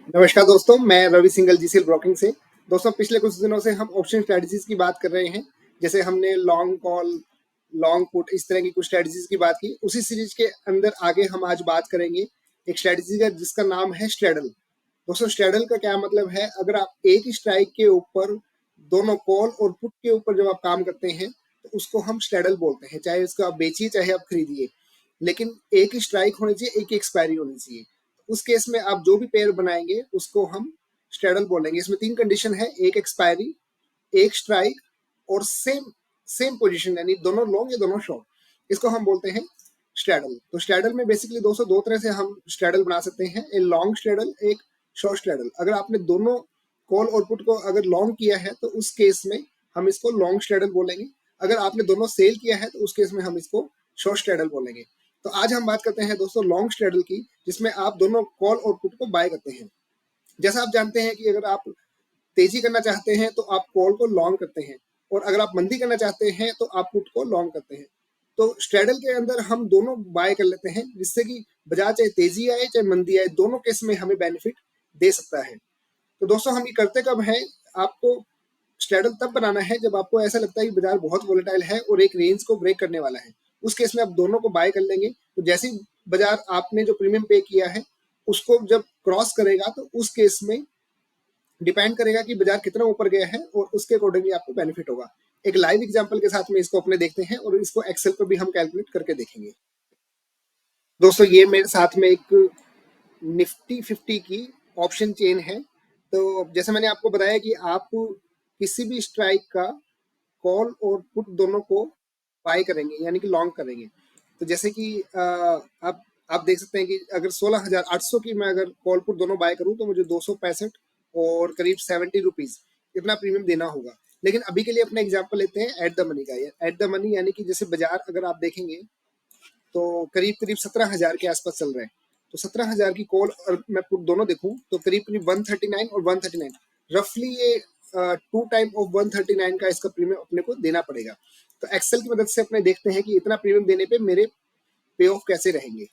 नमस्कार दोस्तों, मैं रवि सिंघल जीसीएल ब्रोकिंग से। दोस्तों, पिछले कुछ दिनों से हम ऑप्शन स्ट्रेटजीज की बात कर रहे हैं। जैसे हमने लॉन्ग कॉल, लॉन्ग पुट, इस तरह की कुछ स्ट्रेटजीज की बात की। उसी सीरीज के अंदर आगे हम आज बात करेंगे एक स्ट्रेटजी का जिसका नाम है स्ट्रेडल। दोस्तों, स्ट्रेडल का क्या मतलब है? अगर आप एक ही स्ट्राइक के ऊपर दोनों कॉल और पुट के ऊपर जब आप काम करते हैं तो उसको हम स्ट्रेडल बोलते हैं। चाहे उसको आप बेचिए चाहे आप खरीदिए, लेकिन एक ही स्ट्राइक होनी चाहिए, एक ही एक्सपायरी होनी चाहिए। उस केस में आप जो भी पेयर बनाएंगे उसको हम स्ट्रेडल बोलेंगे। इसमें 3 कंडीशन है: एक एक्सपायरी, एक स्ट्राइक और सेम सेम पोजीशन, यानी दोनों लॉन्ग या दोनों शॉर्ट। इसको हम बोलते हैं स्ट्रेडल। तो स्ट्रेडल में बेसिकली दोस्तों दो तरह से हम स्ट्रेडल बना सकते हैं: एक लॉन्ग स्ट्रेडल, एक शॉर्ट स्ट्रेडल। अगर आपने दोनों कॉल और पुट को अगर लॉन्ग किया है तो उस केस में हम इसको लॉन्ग स्ट्रेडल बोलेंगे। अगर आपने दोनों सेल किया है तो उस केस में हम इसको शॉर्ट स्ट्रेडल बोलेंगे। तो आज हम बात करते हैं दोस्तों लॉन्ग स्ट्रेडल की, जिसमें आप दोनों कॉल और पुट को बाय करते हैं। जैसा आप जानते हैं कि अगर आप तेजी करना चाहते हैं तो आप कॉल को लॉन्ग करते हैं, और अगर आप मंदी करना चाहते हैं तो आप पुट को लॉन्ग करते हैं। तो स्ट्रेडल के अंदर हम दोनों बाय कर लेते हैं, जिससे कि बाजार चाहे तेजी आए चाहे मंदी आए, दोनों केस में हमें बेनिफिट दे सकता है। तो दोस्तों, हम ये करते कब है? आपको स्ट्रेडल तब बनाना है जब आपको ऐसा लगता है कि बाजार बहुत वोलेटाइल है और एक रेंज को ब्रेक करने वाला है। उस केस में आप दोनों को बाय कर लेंगे। तो जैसे ही बाजार आपने जो प्रीमियम पे किया है उसको जब क्रॉस करेगा तो उस केस में डिपेंड करेगा कि बाजार कितना ऊपर गया है और उसके अकॉर्डिंगली आपको बेनिफिट होगा। एक लाइव एग्जांपल के साथ में इसको अपने देखते हैं और इसको एक्सेल पर भी हम कैलकुलेट करके देखेंगे। दोस्तों, ये मेरे साथ में एक निफ्टी 50 की ऑप्शन चेन है। तो जैसे मैंने आपको बताया कि आप किसी भी स्ट्राइक का कॉल और पुट दोनों को बाय करेंगे, यानी कि लॉन्ग करेंगे। तो जैसे कि आप देख सकते हैं कि अगर 16,800 की मैं अगर कॉल पुट दोनों बाय करूं तो मुझे 265 और करीब 70 रुपीज इतना प्रीमियम देना होगा। लेकिन अभी के लिए अपना एग्जांपल लेते हैं एट द मनी का। एट द मनी यानी कि जैसे बाजार अगर आप देखेंगे तो करीब करीब 17,000 के आसपास चल रहे हैं। तो 17,000 की कॉल और मैं पुट दोनों देखूं तो करीब करीब 139 और 139, रफली ये 2 टाइम ऑफ 139 का इसका प्रीमियम अपने को देना पड़ेगा। तो एक्सेल की मदद से अपने देखते हैं कि इतना प्रीमियम देने पे मेरे पे ऑफ कैसे रहेंगे।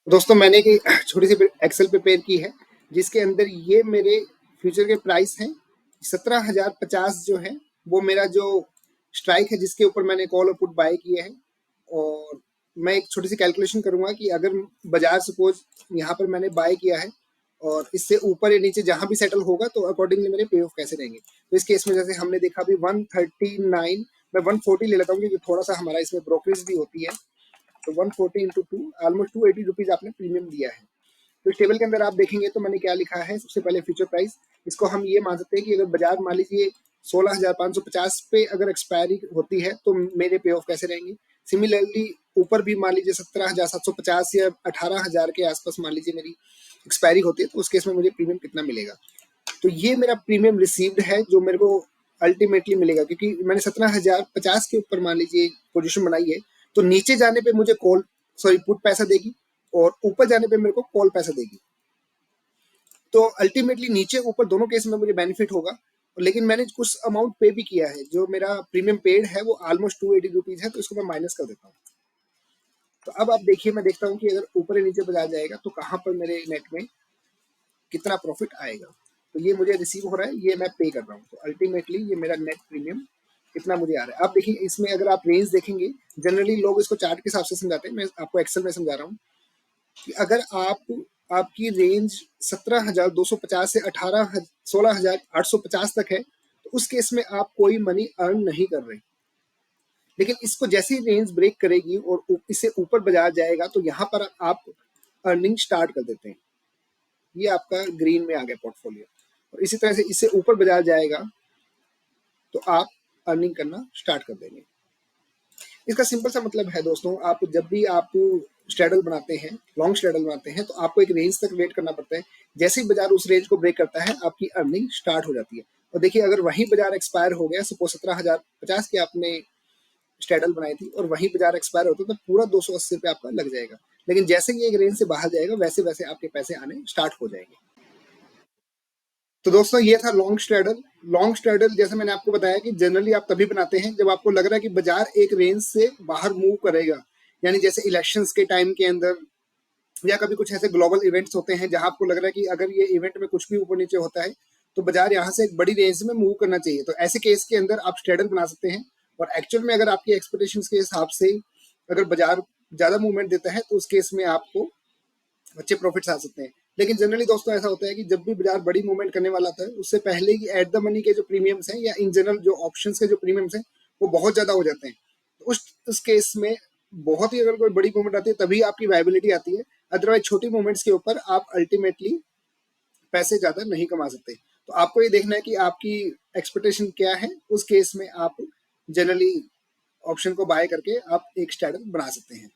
दोस्तों, मैंने एक छोटी सी एक्सेल प्रिपेयर की है जिसके अंदर ये मेरे फ्यूचर के प्राइस हैं। 17,050 जो है वो मेरा जो स्ट्राइक है जिसके ऊपर मैंने कॉल और पुट बाय किए हैं। और मैं एक छोटी सी कैलकुलेशन करूंगा कि अगर बाजार सपोज यहाँ पर मैंने बाय किया है और इससे ऊपर या नीचे जहां भी सेटल होगा तो अकॉर्डिंगली मेरे पे ऑफ कैसे रहेंगे। तो इस केस में जैसे हमने देखा अभी 139, मैं 140 ले लेता हूँ क्योंकि थोड़ा सा हमारा इसमें ब्रोकरेज भी होती है। तो 140 इंटू टू, ऑलमोस्ट 280 रुपीज आपने प्रीमियम दिया है। तो इस टेबल के अंदर आप देखेंगे तो मैंने क्या लिखा है। सबसे पहले फ्यूचर प्राइस, इसको हम ये मान सकते हैं कि अगर बाजार मान लीजिए 16,550 पे अगर एक्सपायरी होती है तो मेरे पे ऑफ कैसे रहेंगे। सिमिलरली ऊपर भी मान लीजिए 17,750 या 18,000 के आसपास मान लीजिए मेरी एक्सपायरी होती है तो उस केस में मुझे प्रीमियम कितना मिलेगा। तो ये मेरा प्रीमियम रिसीव्ड है जो मेरे को अल्टीमेटली मिलेगा, क्योंकि मैंने 17,050 के ऊपर मान लीजिए पोजीशन बनाई है। तो नीचे जाने पे मुझे कॉल, सॉरी, पुट पैसा देगी और ऊपर जाने पे मेरे को कॉल पैसा देगी। तो अल्टीमेटली नीचे ऊपर दोनों केस में मुझे बेनिफिट होगा। लेकिन मैंने कुछ अमाउंट पे भी किया है, जो मेरा प्रीमियम पेड है वो ऑलमोस्ट 280 रुपीज है, तो इसको मैं माइनस कर देता हूँ। तो अब आप देखिए, मैं देखता हूँ कि अगर ऊपर या नीचे बाजार जाएगा तो कहाँ पर मेरे नेट में कितना प्रॉफिट आएगा। तो ये मुझे रिसीव हो रहा है, ये मैं पे कर रहा हूँ। तो अल्टीमेटली ये मेरा नेट प्रीमियम कितना मुझे आ रहा है। आप देखिए, इसमें अगर आप रेंज देखेंगे, जनरली लोग इसको चार्ट के हिसाब से समझाते हैं, मैं आपको एक्सेल में समझा रहा हूँ कि अगर आपकी रेंज 17,250 से 16,850 तक है तो उस केस में आप कोई मनी अर्न नहीं कर रहे। लेकिन इसको जैसे ही रेंज ब्रेक करेगी और इससे ऊपर बाजार जाएगा तो यहाँ पर आप अर्निंग स्टार्ट कर देते हैं। ये आपका ग्रीन में आ गया पोर्टफोलियो। और इसी तरह से इससे ऊपर बाजार जाएगा तो आप अर्निंग करना स्टार्ट कर देंगे। इसका सिंपल सा मतलब है दोस्तों, आप जब भी आप स्ट्रेडल बनाते हैं, लॉन्ग स्ट्रेडल बनाते हैं, तो आपको एक रेंज तक वेट करना पड़ता है। जैसे ही बाजार उस रेंज को ब्रेक करता है आपकी अर्निंग स्टार्ट हो जाती है। और देखिए, अगर वही बाजार एक्सपायर हो गया, सपोज 17,050 की आपने स्ट्रेडल बनाई थी और वही बाजार एक्सपायर होता तो पूरा 280 रुपये आपका लग जाएगा। लेकिन जैसे ही एक रेंज से बाहर जाएगा वैसे वैसे आपके पैसे आने स्टार्ट हो जाएंगे। तो दोस्तों ये था लॉन्ग स्ट्रैडल। लॉन्ग स्ट्रैडल जैसे मैंने आपको बताया कि जनरली आप तभी बनाते हैं जब आपको लग रहा है कि बाजार एक रेंज से बाहर मूव करेगा, यानी जैसे इलेक्शंस के टाइम के अंदर या कभी कुछ ऐसे ग्लोबल इवेंट्स होते हैं जहां आपको लग रहा है कि अगर ये इवेंट में कुछ भी ऊपर नीचे होता है तो बाजार यहाँ से एक बड़ी रेंज में मूव करना चाहिए। तो ऐसे केस के अंदर आप स्ट्रैडल बना सकते हैं, और एक्चुअल में अगर आपकी एक्सपेक्टेशंस के हिसाब से अगर बाजार ज्यादा मूवमेंट देता है तो उस केस में आपको अच्छे प्रॉफिट्स आ सकते हैं। लेकिन जनरली दोस्तों ऐसा होता है कि जब भी बाजार बड़ी मूवमेंट करने वाला था उससे पहले ही एट द मनी के जो प्रीमियम्स हैं या इन जनरल जो ऑप्शंस के जो प्रीमियम्स हैं वो बहुत ज्यादा हो जाते हैं। तो उस केस में बहुत ही अगर कोई बड़ी मूवमेंट आती है तभी आपकी वायबिलिटी आती है, अदरवाइज छोटी मूवमेंट्स के ऊपर आप अल्टीमेटली पैसे ज्यादा नहीं कमा सकते। तो आपको ये देखना है कि आपकी एक्सपेक्टेशन क्या है, उस केस में आप जनरली ऑप्शन को बाय करके आप एक स्ट्रैटेजी बना सकते हैं।